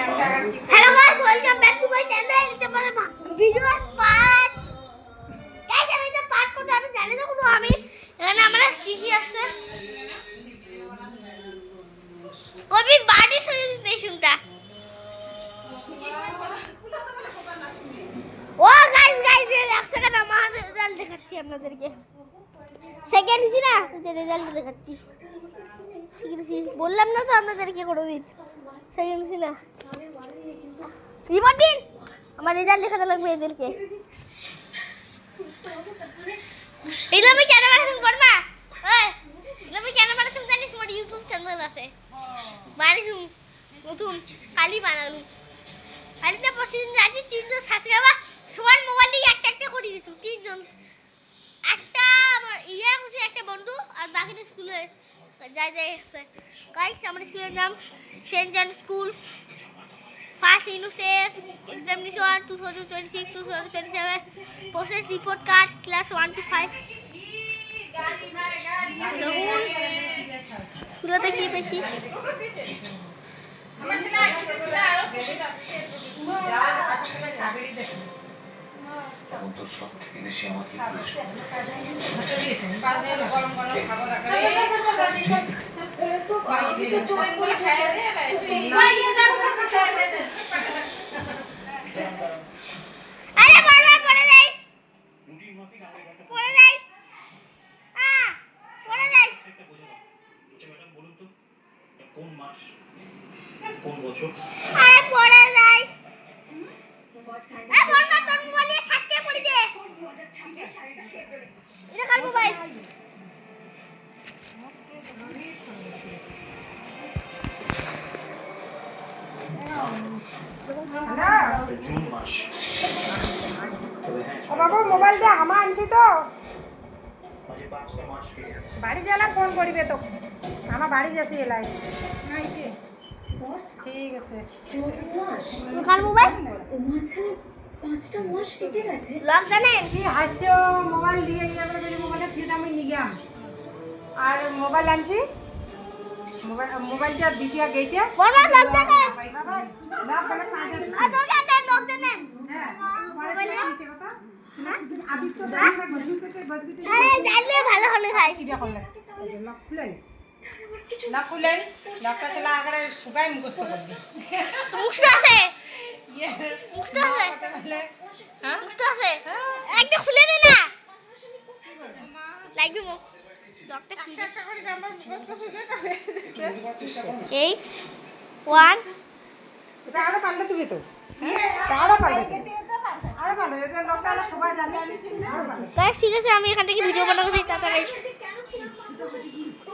hello guys welcome back to my channel তোমার video part guys আমি তো part করতে আমি জানি না কোনো আমি এখানে আমরা কি কি আছে কবি বাড়ি স্টেশনটা ও গাইস এক সেকেন্ড আমার রেজাল্ট দেখাচ্ছি আপনাদেরকে সেকেন্ড হইছে না যে রেজাল্ট দেখাচ্ছি বললাম না তো আপনাদেরকে কোনোদিন সেকেন্ড হইছে না রিপোর্ট দিন আমার রেজাল্ট দেখাতে লাগবে এদেরকে ইলামি কেন বানাছেন করবা ওই ইলামি কেন বানাছেন জানিস আমার ইউটিউব চ্যানেল আছে বানাইছু নতুন কালি বানালু কালিটা প্রতিদিন রাতে 300 সাবস্ক্রাইবার সবার মোবাইল দিয়ে একটা একটা করে দিছু তিনজন একটা আমার ইয়া হচ্ছে একটা বন্ধু আর বাকিটা স্কুলে যাই আছে গাইস আমার স্কুলের নাম Saint John school First Innocence Examination 2026-2027 Process Report Card Class 1 to 5 Kulo to ki beshi এখন তো সব থেকে বেশি আমাকে কোন মাস কোন বছর আরে পড়ে যাইস এ বলবা তোর মোবাইলে সাবস্ক্রাইব করে দে এটা কার মোবাইল জুন মাস ও বাবা মোবাইল দে আমা আনছি তো বাড়ি যালা ফোন করিবে তো আমার বাড়ি যাচ্ছি এলাই ঠিক আছে কার মোবাইল পাঁচটা মাস কেটে গেছে লকডাউনে কি হাসছো মোবাইল দিয়ে আমরা বলি মোবাইলটা দিয়ে আমি নিগাম আর মোবাইল আনছি মোবাইলটা দিছি আর গেছে বড় লকডাউনে বাবা লকডাউনে সাজে আর তোর কাছে লকডাউনে হ্যাঁ মোবাইলে দিছে কথা আদি তো আরে জানলে ভালো হলো ভাই কি দিয়া করলে লক খুলেন লক খুলেন লকটা চলা আগে সুগাই মুখস্থ করবে মুখস্থ আছে মুখস্থ আছে হ্যাঁ মুখস্থ আছে একটা খুলে দে না লাগবে মুখ লকটা কি একটা করে আমার মুখস্থ শুনে যাবে 8 1 এটা আরো পাল্টে দিবি তো আরো পাল্টে আরো ভালো এটা লকটা সবাই জানে আরো ভালো গাইস ঠিক আছে আমি এখান থেকে ভিডিও বানাবো তাই টাটা গাইস